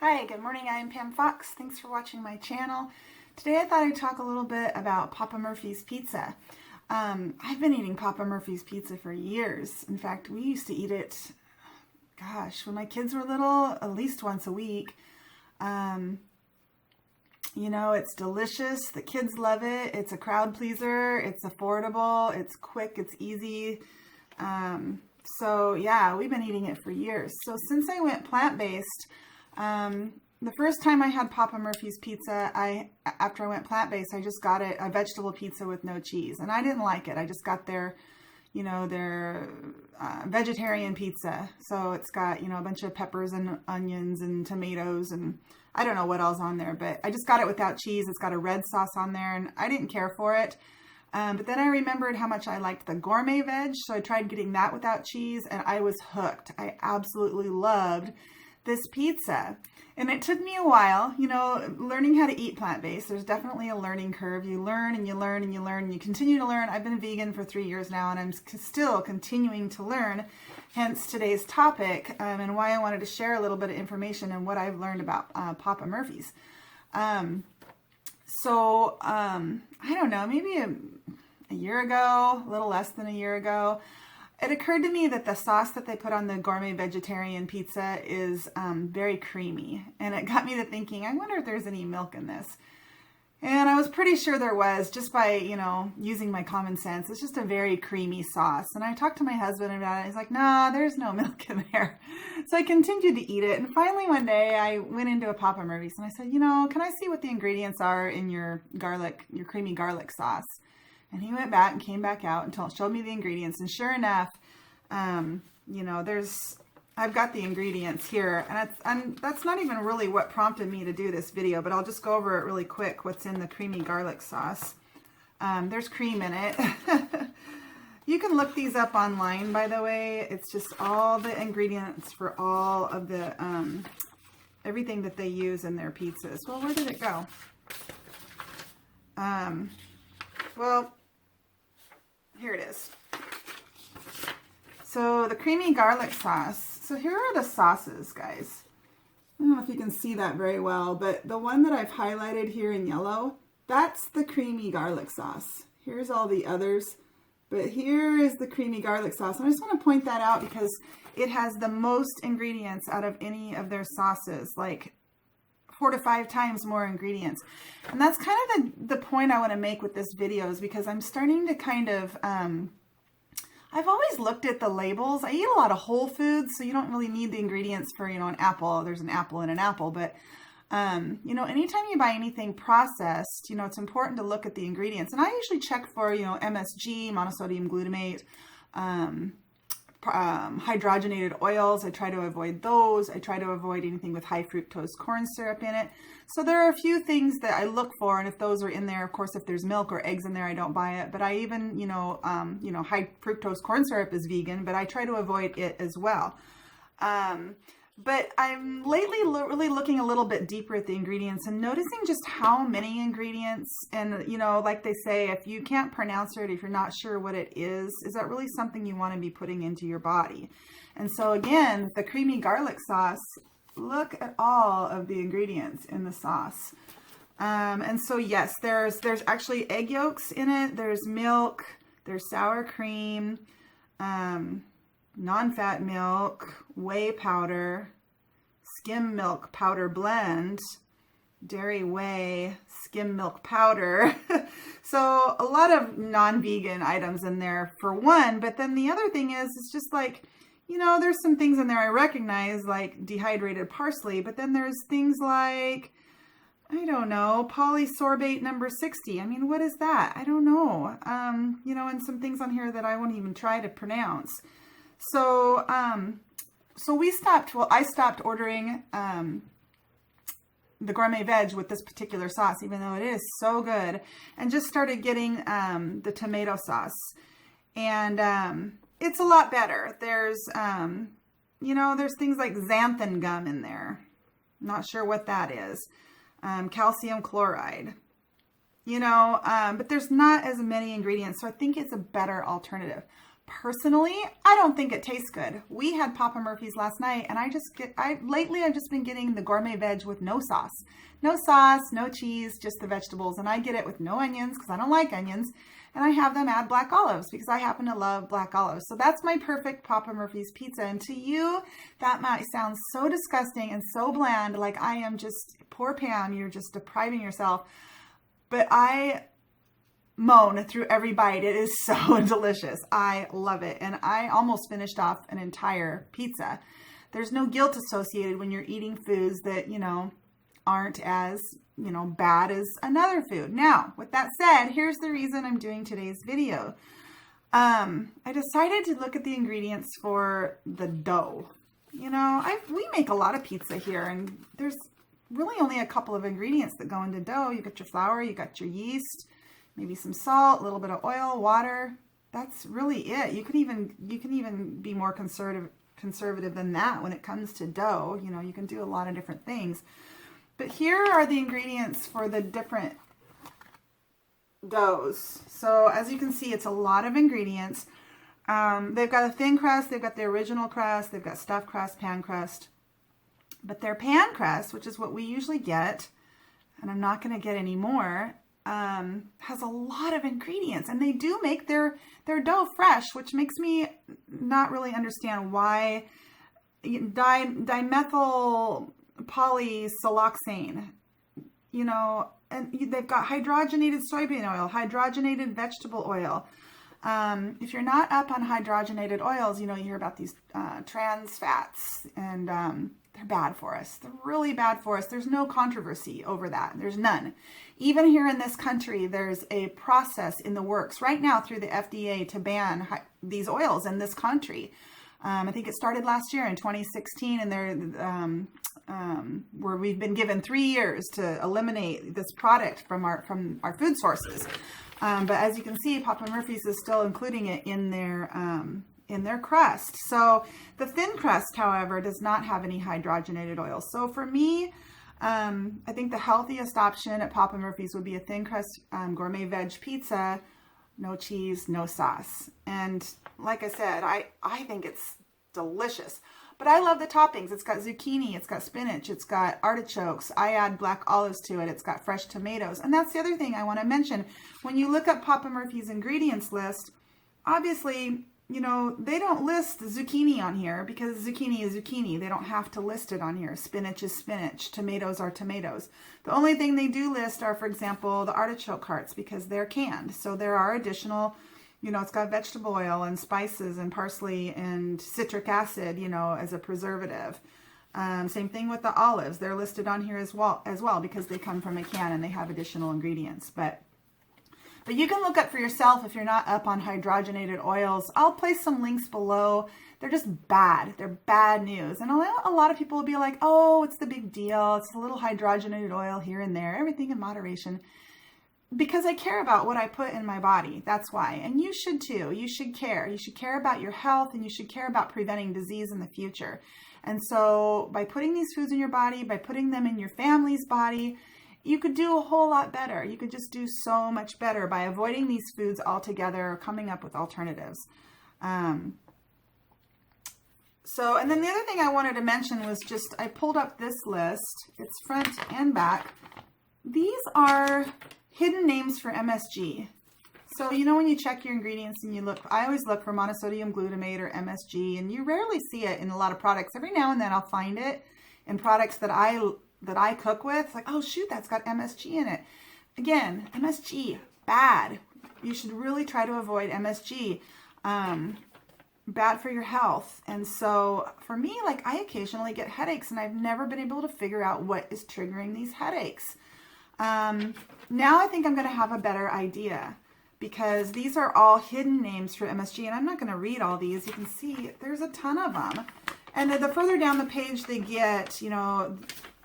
Hi, good morning. I'm Pam Fox. Thanks for watching my channel. Today I thought I'd talk a little bit about Papa Murphy's Pizza. I've been eating Papa Murphy's Pizza for years. In fact, we used to eat it, gosh, when my kids were little, at least once a week. You know, it's delicious. The kids love it. It's a crowd pleaser. It's affordable. It's quick. It's easy. So yeah, we've been eating it for years. So since I went plant-based, the first time I had Papa Murphy's Pizza, after I went plant-based, I just got a vegetable pizza with no cheese, and I didn't like it. I just got their vegetarian pizza. So it's got, a bunch of peppers and onions and tomatoes, and I don't know what else on there, but I just got it without cheese. It's got a red sauce on there, and I didn't care for it. But then I remembered how much I liked the gourmet veg, so I tried getting that without cheese, and I was hooked. I absolutely loved this pizza. And it took me a while, learning how to eat plant-based. There's definitely a learning curve. You learn and you learn and you learn and you continue to learn. I've been vegan for 3 years now, and I'm still continuing to learn, hence today's topic, and why I wanted to share a little bit of information and what I've learned about Papa Murphy's. I don't know, maybe a year ago, a little less than a year ago, it occurred to me that the sauce that they put on the gourmet vegetarian pizza is very creamy. And it got me to thinking, I wonder if there's any milk in this. And I was pretty sure there was, just by, using my common sense. It's just a very creamy sauce. And I talked to my husband about it. He's like, nah, there's no milk in there. So I continued to eat it. And finally one day I went into a Papa Murphy's and I said, can I see what the ingredients are in your creamy garlic sauce? And he went back and came back out and showed me the ingredients. And sure enough, I've got the ingredients here. And that's not even really what prompted me to do this video, but I'll just go over it really quick, what's in the creamy garlic sauce. There's cream in it. You can look these up online, by the way. It's just all the ingredients for all of the, everything that they use in their pizzas. Well, where did it go? Well, here it is. So the creamy garlic sauce. So here are the sauces, guys. I don't know if you can see that very well, but the one that I've highlighted here in yellow, that's the creamy garlic sauce. Here's all the others, but here is the creamy garlic sauce. And I just want to point that out because it has the most ingredients out of any of their sauces, like 4 to 5 times more ingredients. And that's kind of the point I want to make with this video, is because I'm starting to kind of, I've always looked at the labels. I eat a lot of whole foods, so you don't really need the ingredients for, an apple. There's an apple in an apple, but, anytime you buy anything processed, it's important to look at the ingredients. And I usually check for, MSG, monosodium glutamate, hydrogenated oils. I try to avoid those. I try to avoid anything with high fructose corn syrup in it. So there are a few things that I look for, and if those are in there, of course, if there's milk or eggs in there, I don't buy it. But I even, high fructose corn syrup is vegan, but I try to avoid it as well. But I'm lately really looking a little bit deeper at the ingredients and noticing just how many ingredients. And, like they say, if you can't pronounce it, if you're not sure what it is that really something you want to be putting into your body? And so again, the creamy garlic sauce, look at all of the ingredients in the sauce. And so yes, there's actually egg yolks in it. There's milk, there's sour cream, non-fat milk, whey powder, skim milk powder blend, dairy whey, skim milk powder. So a lot of non-vegan items in there for one, but then the other thing is, it's just like, there's some things in there I recognize, like dehydrated parsley, but then there's things like, I don't know, polysorbate number 60. I mean, what is that? I don't know. And some things on here that I won't even try to pronounce. So, I stopped ordering, the gourmet veg with this particular sauce, even though it is so good, and just started getting, the tomato sauce. And, it's a lot better. There's, there's things like xanthan gum in there. Not sure what that is. Calcium chloride, but there's not as many ingredients. So I think it's a better alternative. Personally, I don't think it tastes good. We had Papa Murphy's last night, and lately I've just been getting the gourmet veg with no sauce. No sauce, no cheese, just the vegetables. And I get it with no onions because I don't like onions. And I have them add black olives because I happen to love black olives. So that's my perfect Papa Murphy's pizza. And to you, that might sound so disgusting and so bland, like I am just, poor Pam, you're just depriving yourself. But I moan through every bite. It is so delicious. I love it. And I almost finished off an entire pizza. There's no guilt associated when you're eating foods that, aren't as, bad as another food. Now, with that said, here's the reason I'm doing today's video. I decided to look at the ingredients for the dough. We make a lot of pizza here, and there's really only a couple of ingredients that go into dough. You got your flour, you got your yeast, maybe some salt, a little bit of oil, water. That's really it. You can even be more conservative than that when it comes to dough. You can do a lot of different things. But here are the ingredients for the different doughs. So as you can see, it's a lot of ingredients. They've got a thin crust, they've got the original crust, they've got stuffed crust, pan crust. But their pan crust, which is what we usually get, and I'm not going to get any more, has a lot of ingredients. And they do make their dough fresh, which makes me not really understand why dimethyl polysiloxane, and they've got hydrogenated soybean oil, hydrogenated vegetable oil. If you're not up on hydrogenated oils, you hear about these trans fats, and they're bad for us. They're really bad for us. There's no controversy over that. There's none. Even here in this country, there's a process in the works right now through the FDA to ban these oils in this country. I think it started last year in 2016, and where we've been given 3 years to eliminate this product from our food sources. But as you can see, Papa Murphy's is still including it in their crust. So the thin crust, however, does not have any hydrogenated oil. So for me, I think the healthiest option at Papa Murphy's would be a thin crust gourmet veg pizza. No cheese, no sauce. And like I said, I think it's delicious. But I love the toppings. It's got zucchini, it's got spinach, it's got artichokes. I add black olives to it. It's got fresh tomatoes. And that's the other thing I want to mention. When you look up Papa Murphy's ingredients list, obviously, they don't list zucchini on here because zucchini is zucchini. They don't have to list it on here. Spinach is spinach. Tomatoes are tomatoes. The only thing they do list are, for example, the artichoke hearts because they're canned. So there are additional, it's got vegetable oil and spices and parsley and citric acid, as a preservative. Same thing with the olives. They're listed on here as well because they come from a can and they have additional ingredients. But you can look up for yourself if you're not up on hydrogenated oils. I'll place some links below. They're just bad. They're bad news. And a lot of people will be like, oh, it's the big deal. It's a little hydrogenated oil here and there. Everything in moderation. Because I care about what I put in my body. That's why. And you should too. You should care. You should care about your health, and you should care about preventing disease in the future. And so by putting these foods in your body, by putting them in your family's body, you could do a whole lot better. You could just do so much better by avoiding these foods altogether or coming up with alternatives. And then the other thing I wanted to mention was I pulled up this list. It's front and back. These are hidden names for MSG. So, when you check your ingredients and you look, I always look for monosodium glutamate or MSG, and you rarely see it in a lot of products. Every now and then I'll find it in products that I cook with. It's like, oh shoot, that's got MSG in it. Again, MSG, bad. You should really try to avoid MSG. Bad for your health. And so for me, I occasionally get headaches, and I've never been able to figure out what is triggering these headaches. Now I think I'm going to have a better idea, because these are all hidden names for MSG, and I'm not going to read all these. You can see there's a ton of them. And the further down the page they get,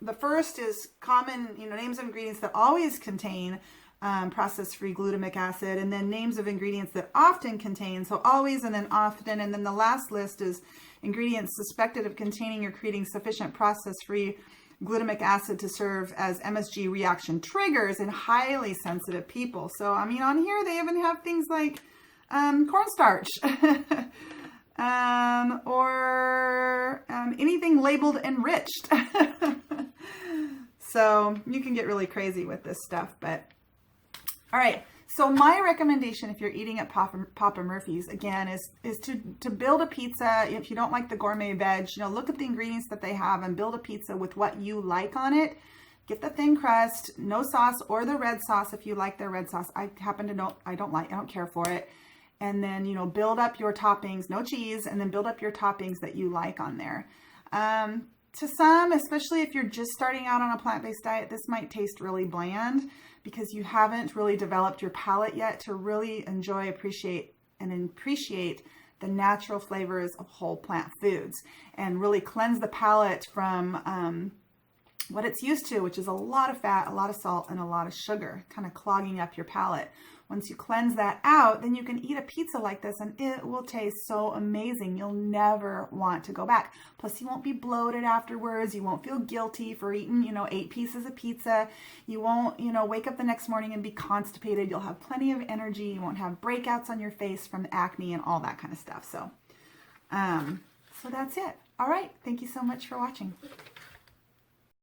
the first is common, names of ingredients that always contain process-free glutamic acid, and then names of ingredients that often contain, so always and then often, and then the last list is ingredients suspected of containing or creating sufficient process-free glutamic acid to serve as MSG reaction triggers in highly sensitive people. So, on here they even have things like cornstarch. Or anything labeled enriched. So you can get really crazy with this stuff, but all right. So my recommendation, if you're eating at Papa Murphy's, again, is to build a pizza. If you don't like the gourmet veg, look at the ingredients that they have and build a pizza with what you like on it. Get the thin crust, no sauce, or the red sauce if you like their red sauce. I happen to know I don't care for it. And then, build up your toppings, no cheese, and then build up your toppings that you like on there. To some, especially if you're just starting out on a plant-based diet, this might taste really bland because you haven't really developed your palate yet to really appreciate the natural flavors of whole plant foods and really cleanse the palate from what it's used to, which is a lot of fat, a lot of salt, and a lot of sugar, kind of clogging up your palate. Once you cleanse that out, then you can eat a pizza like this and it will taste so amazing. You'll never want to go back. Plus, you won't be bloated afterwards. You won't feel guilty for eating, 8 pieces of pizza. You won't, wake up the next morning and be constipated. You'll have plenty of energy. You won't have breakouts on your face from acne and all that kind of stuff. So that's it. All right. Thank you so much for watching.